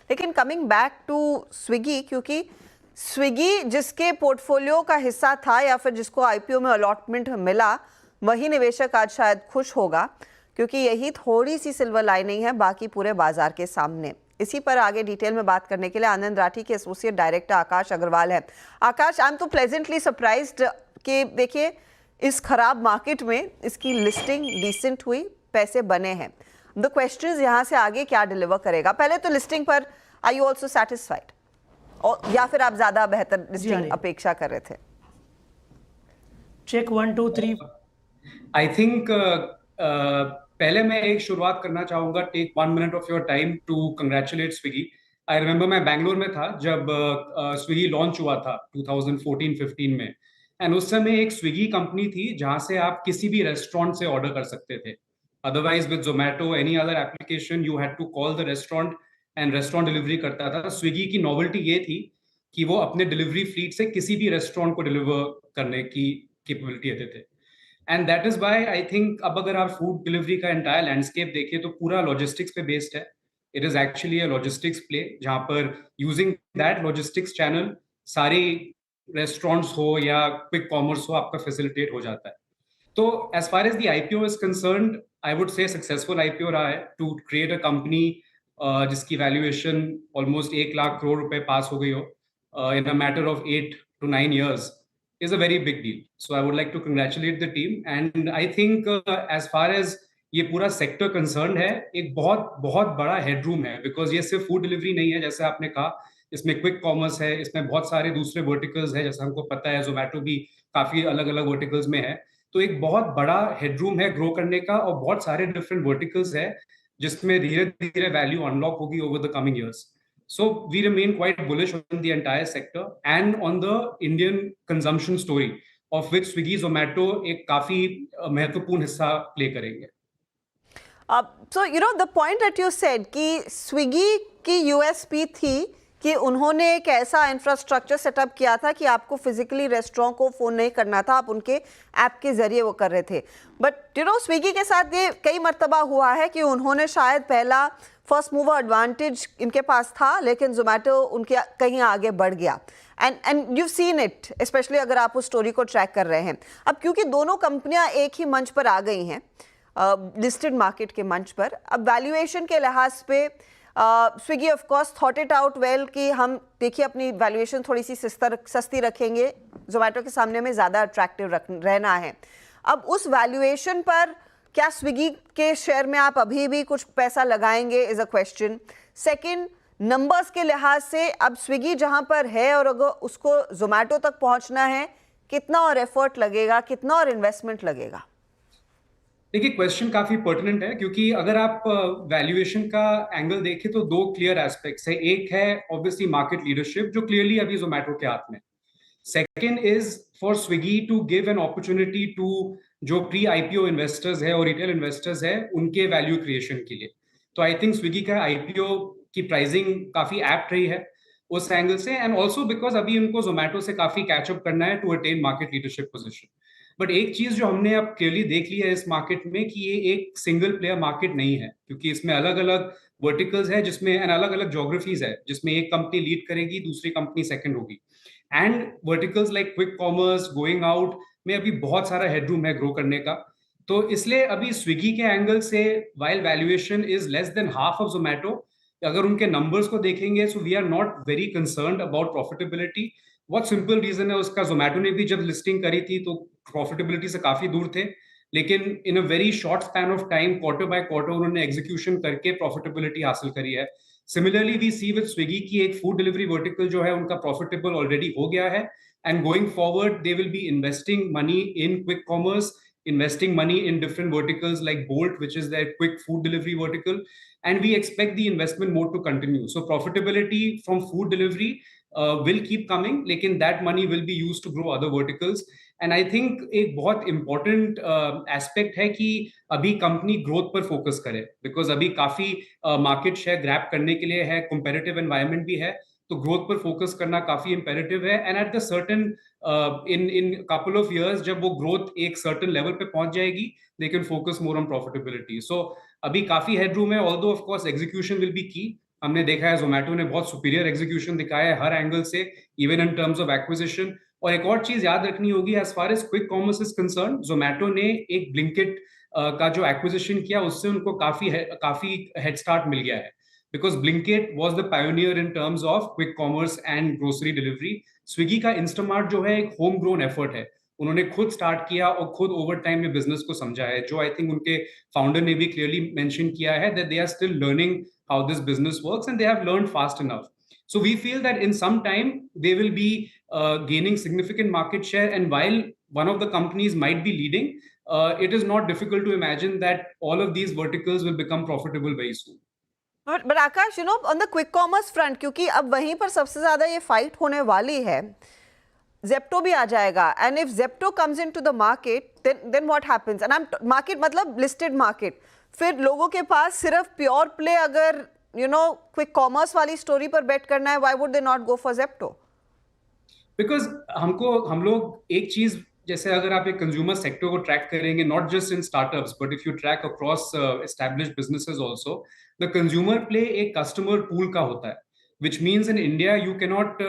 लेकिन coming back to Swiggy, क्योंकि Swiggy जिसके पोर्टफोलियो का हिस्सा था या फिर जिसको आईपीओ में अलॉटमेंट मिला, वही निवेशक आज शायद खुश होगा, क्योंकि यही थोड़ी सी सिल्वर लाइनिंग है बाकी पूरे बाजार के सामने। इसी पर आगे डिटेल में बात करने के लिए आनंद राठी के एसोसिएट डायरेक्टर आकाश अग्रवाल है। आकाश, आई एम तो प्लेजेंटली सरप्राइज्ड कि देखिए इस खराब मार्केट में इसकी लिस्टिंग डिसेंट हुई, पैसे बने हैं। द क्वेश्चन इज यहाँ से आगे क्या डिलीवर करेगा। पहले तो लिस्टिंग पर आर यू ऑल्सो सेटिस्फाइड, और या फिर आप ज्यादा बेहतर लिस्टिंग अपेक्षा कर रहे थे? चेक 1 2 3। आई थिंक पहले मैं एक शुरुआत करना चाहूंगा, take 1 minute of your time to congratulate Swiggy. I remember मैं बैंगलोर में था जब स्विगी लॉन्च हुआ था 2014-15 में, एंड उस समय एक स्विगी कंपनी थी जहां से आप किसी भी रेस्टोरेंट से ऑर्डर कर सकते थे। Otherwise with Zomato any other application you had to call the restaurant and restaurant delivery करता था। स्विगी की नॉवेल्टी ये थी कि वो अपने डिलीवरी फ्लीट से किसी भी रेस्टोरेंट को डिलीवर करने की कैपेबिलिटी देते थे। And that is why I think अब अगर आप फूड डिलीवरी का एंटायर लैंडस्केप देखें तो पूरा लॉजिस्टिक्स पे बेस्ड है। It is actually a logistics play जहां पर यूजिंग दैट लॉजिस्टिक्स चैनल सारी रेस्टोरेंट्स हो या क्विक कॉमर्स हो आपका फैसिलिटेट हो जाता है। तो as far as the IPO is concerned, I would say successful IPO रहा है टू क्रिएट अ कंपनी जिसकी वैल्यूएशन ऑलमोस्ट 1 लाख करोड़ रुपए पास हो गई हो in a matter of 8 to 9 years is a very big deal. So I would like to congratulate the team. And I think as far as ये पूरा sector concern है, एक बहुत बहुत बड़ा हेडरूम है, बिकॉज ये सिर्फ फूड डिलीवरी नहीं है जैसे आपने कहा, इसमें क्विक कॉमर्स है, इसमें बहुत सारे दूसरे वर्टिकल्स है, जैसे हमको पता है जोमेटो भी काफी अलग अलग वर्टिकल्स में है। तो एक बहुत बड़ा हेडरूम है ग्रो करने का, और बहुत सारे डिफरेंट वर्टिकल्स है जिसमें धीरे धीरे वैल्यू अनलॉक होगी over the coming years. So we remain quite bullish on the entire sector and on the Indian consumption story, of which Swiggy, Zomato एक काफी महत्वपूर्ण हिस्सा प्ले करेंगे। So you know the point that you said कि Swiggy की USP थी कि उन्होंने एक ऐसा इंफ्रास्ट्रक्चर सेटअप किया था कि आपको फिजिकली रेस्टोरेंट को फ़ोन नहीं करना था, आप उनके ऐप के ज़रिए वो कर रहे थे। बट यू नो स्विगी के साथ ये कई मर्तबा हुआ है कि उन्होंने शायद पहला फर्स्ट मूवर एडवांटेज इनके पास था, लेकिन जोमेटो उनके कहीं आगे बढ़ गया। And you seen it, specially अगर आप उस स्टोरी को ट्रैक कर रहे हैं। अब क्योंकि दोनों कंपनियां एक ही मंच पर आ गई हैं, लिस्टेड मार्केट के मंच पर, अब वैल्यूएशन के लिहाज पे Swiggy of course thought it out well कि हम देखिए अपनी वैल्यूएशन थोड़ी सी सस्ती रखेंगे, जोमेटो के सामने में ज़्यादा अट्रैक्टिव रहना है। अब उस वैल्यूएशन पर क्या स्विगी के शेयर में आप अभी भी कुछ पैसा लगाएंगे is a question. Second, numbers के लिहाज से अब स्विगी जहां पर है और अगर उसको जोमेटो तक पहुंचना है, कितना और एफर्ट लगेगा, कितना और इन्वेस्टमेंट लगेगा? देखिए क्वेश्चन काफी पर्टिनेंट है, क्योंकि अगर आप वैल्यूएशन का एंगल देखें तो दो क्लियर एस्पेक्ट्स है। एक है ऑब्वियसली मार्केट लीडरशिप जो क्लियरली अभी जोमेटो के हाथ में। Second is for Swiggy to give an opportunity to जो प्री आईपीओ इन्वेस्टर्स है और रिटेल इन्वेस्टर्स है उनके वैल्यू क्रिएशन के लिए। तो आई थिंक स्विगी का आईपीओ की प्राइसिंग काफी एप्ट रही है उस एंगल से, एंड ऑल्सो बिकॉज अभी उनको जोमेटो से काफी कैचअप करना है to attain market leadership position. But एक चीज जो हमने अब क्लियरली देख ली है इस मार्केट में कि ये एक सिंगल प्लेयर मार्केट नहीं है, क्योंकि इसमें अलग अलग वर्टिकल्स है जिसमें एंड अलग अलग ज्योग्राफीज है जिसमें एक कंपनी लीड करेगी, दूसरी कंपनी सेकंड होगी। And verticals like quick commerce, going out में अभी बहुत सारा हेडरूम है ग्रो करने का। तो इसलिए अभी स्विगी के एंगल से while valuation is less than half of Zomato, अगर उनके नंबर्स को देखेंगे so we are not very concerned about profitability. बहुत सिंपल रीजन है उसका, जोमेटो ने भी जब लिस्टिंग करी थी तो प्रॉफिटेबिलिटी से काफी दूर थे, लेकिन in a very short span of time quarter by quarter उन्होंने एग्जीक्यूशन करके प्रॉफिटेबिलिटी हासिल करी है। Similarly we see with Swiggy की एक फूड डिलीवरी वर्टिकल जो है उनका प्रॉफिटेबल ऑलरेडी हो गया है, and going forward they will be investing money in quick commerce, investing money in different verticals like Bolt, which is their quick food delivery vertical, and we expect the investment mode to continue. So profitability from food delivery will keep coming, lekin that money will be used to grow other verticals. And I think एक बहुत important aspect है कि अभी company growth पर focus करे, because अभी काफी market share grab करने के लिए है, competitive environment भी है, तो ग्रोथ पर फोकस करना काफी इंपेरेटिव है। And at the certain in couple of years जब वो ग्रोथ एक सर्टेन लेवल पे पहुंच जाएगी, they can focus more on profitability. So अभी काफी हेडरूम है, although of course execution will be key, हमने देखा है जोमेटो ने बहुत सुपीरियर एग्जीक्यूशन दिखाया है हर एंगल से, even in terms of acquisition. और एक और चीज याद रखनी होगी, as far as quick commerce is concern, Zomato ने एक ब्लिंकिट का जो एक्विजिशन किया उससे उनको काफी हेड स्टार्ट मिल गया है, because Blinkit was the pioneer in terms of quick commerce and grocery delivery. Swiggy का इंस्टामार्ट जो है एक होम ग्रोन एफर्ट है, उन्होंने खुद स्टार्ट किया और खुद ओवर टाइम में बिजनेस को समझा है, जो आई थिंक उनके फाउंडर ने भी क्लियरली मेंशन किया है that they are still learning how this business works and they have learned fast enough. So we feel that in some time they will be gaining significant market share, and while one of the companies might be leading, it is not difficult to imagine that all of these verticals will become profitable very soon. But Akash, on the quick commerce front, क्योंकि अब वहीं पर सबसे ज्यादा ये fight होने वाली है, Zepto भी आ जाएगा, and if Zepto comes into the market, then what happens? And I'm market मतलब listed market. फिर लोगों के पास सिर्फ प्योर प्ले अगर क्विक कॉमर्स वाली स्टोरी पर बेट करना है, why would they not go for Zepto? Because हम लोग एक चीज, जैसे अगर आप एक कंज्यूमर सेक्टर को ट्रैक करेंगे, not just in startups but if you track across established businesses also, the consumer play एक कस्टमर पूल का होता है, which means in India you cannot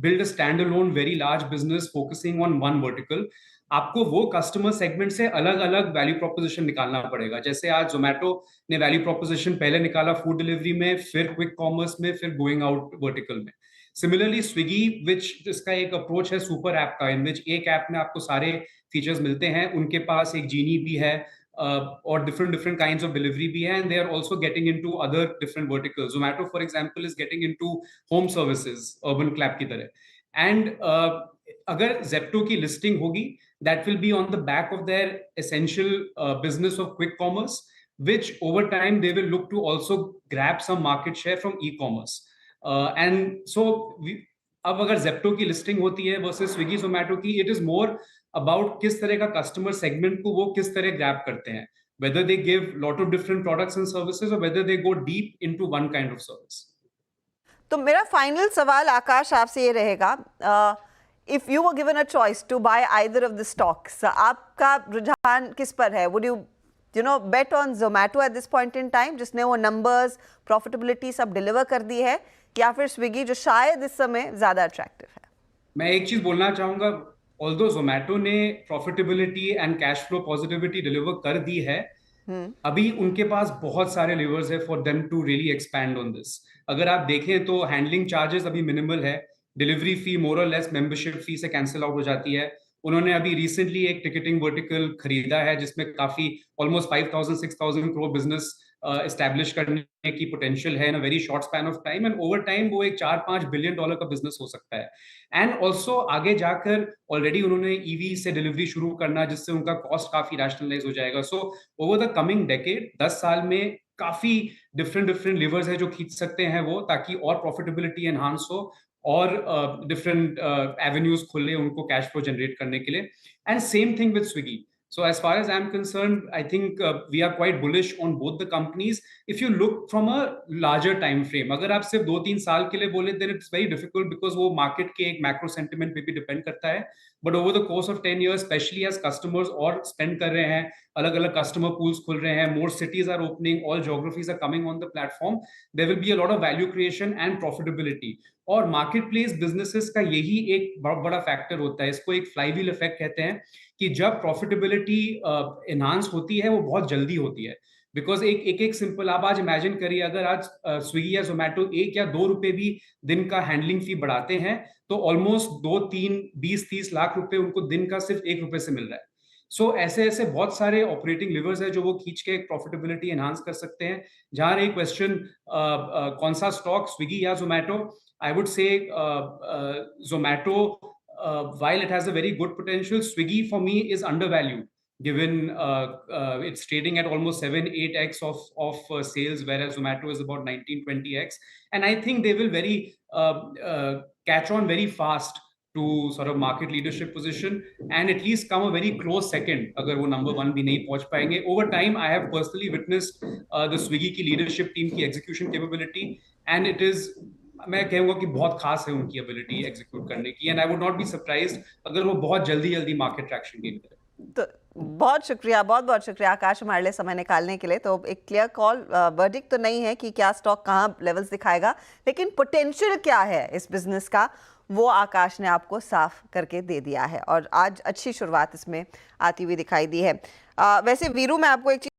build a standalone very large business focusing on one vertical. आपको वो customer segment से अलग अलग value proposition निकालना पड़ेगा। जैसे आज जोमेटो ने वैल्यू प्रोपोजिशन पहले निकाला फूड डिलीवरी में, फिर क्विक कॉमर्स में, फिर गोइंग आउट वर्टिकल में। सिमिलरली स्विगी, विच जिसका एक अप्रोच है सुपर ऐप का, इन विच एक ऐप में आपको सारे फीचर्स मिलते हैं, उनके पास एक जीनी भी है और different kinds of delivery भी है, and they are also getting into other different verticals. Zomato for example is getting into home services, urban clap की तरह, and अगर Zepto की listing होगी, that will be on the back of their essential business of quick commerce, which over time they will look to also grab some market share from e-commerce, and so अब अगर Zepto की listing होती है versus Swiggy Zomato की, it is more about किस तरह का customer segment को वो किस तरह ग्रैब करते हैं, whether they give lot of different products and services or whether they go deep into one kind of service. तो मेरा फाइनल सवाल आकाश आपसे ये रहेगा, if you were given a choice to buy either of the stocks, आपका रुझान किस पर है? Would you bet on Zomato at this point in time, जिसने वो नंबर्स प्रॉफिटेबिलिटी सब डिलीवर कर दी है, या फिर स्विगी जो शायद इस समय ज्यादा अट्रैक्टिव है? मैं एक चीज बोलना चाहूंगा, ऑल्दो जोमेटो ने profitability and cash flow positivity deliver कर दी है, अभी उनके पास बहुत सारे लिवर्स है for them to really expand on this. अगर आप देखें तो हैंडलिंग चार्जेस अभी मिनिमल है, डिलीवरी फी मोर और लेस मेंबरशिप फी से कैंसिल आउट हो जाती है। उन्होंने अभी रिसेंटली एक टिकटिंग वर्टिकल खरीदा है जिसमें काफी ऑलमोस्ट 5,000-6,000 करोड़ बिजनेस एस्टैब्लिश करने की पोटेंशियल है in a very short span of time, and over time वो एक $4-5 बिलियन का बिजनेस हो सकता है। एंड ऑल्सो आगे जाकर ऑलरेडी उन्होंने ईवी से डिलीवरी शुरू करना, जिससे उनका कॉस्ट काफी रैशनलाइज हो जाएगा। So over the coming decade, 10 साल में काफी डिफरेंट लिवर्स है जो खींच सकते हैं वो, ताकि और प्रॉफिटेबिलिटी एनहांस हो और डिफरेंट एवेन्यूज खुले उनको कैश फ्लो जनरेट करने के लिए। And same thing with Swiggy. So as far as I'm concerned, I think we are quite bullish on both the companies. If you look from a larger time frame, अगर आप सिर्फ 2-3 साल के लिए बोले, then it's very difficult because वो market के एक macro sentiment पे भी depend करता है। But over the course of 10 years, especially as customers और spend कर रहे हैं, अलग-अलग customer pools खुल रहे हैं, more cities are opening, all geographies are coming on the platform, there will be a lot of value creation and profitability. और marketplace businesses का यही एक बहुत बड़ा फैक्टर होता है, इसको एक फ्लाईव्हील इफेक्ट कहते हैं, कि जब प्रॉफिटेबिलिटी एनहांस होती है वो बहुत जल्दी होती है। बिकॉज एक सिंपल आप आज इमेजिन करिए, अगर आज स्विगी या जोमेटो 1 या 2 रुपए भी दिन का हैंडलिंग फी बढ़ाते हैं, तो ऑलमोस्ट 2-3 20-30 लाख रुपए उनको दिन का सिर्फ 1 रुपए से मिल रहा है। सो ऐसे बहुत सारे ऑपरेटिंग लिवर्स है जो वो खींच के प्रॉफिटेबिलिटी एनहांस कर सकते हैं। जहां एक क्वेश्चन कौन सा स्टॉक, स्विगी या जोमेटो, आई वुड से Zomato, while it has a very good potential, Swiggy for me is undervalued, given it's trading at almost 7-8x of sales, whereas Zomato is about 19-20x, and I think they will very catch on very fast to sort of market leadership position and at least come a very close second, अगर वो number 1 भी नहीं पहुंच पाएंगे। Over time, I have personally witnessed the Swiggy की leadership team की execution capability, and it is, मैं कहूंगा कि बहुत खास है उनकी एबिलिटी एग्जीक्यूट करने की, and I would not be surprised अगर वो बहुत जल्दी मार्केट ट्रैक्शन गेन करें। तो बहुत बहुत शुक्रिया आकाश हमारे लिए समय निकालने के लिए। तो एक क्लियर कॉल वर्डिक्ट तो नहीं है कि क्या स्टॉक कहाँ लेवल्स दिखाएगा, लेकिन पोटेंशियल क्या है इस बिजनेस का वो आकाश ने आपको साफ करके दे दिया है और आज अच्छी शुरुआत इसमें आती हुई दिखाई दी है। वैसे वीरू, मैं आपको एक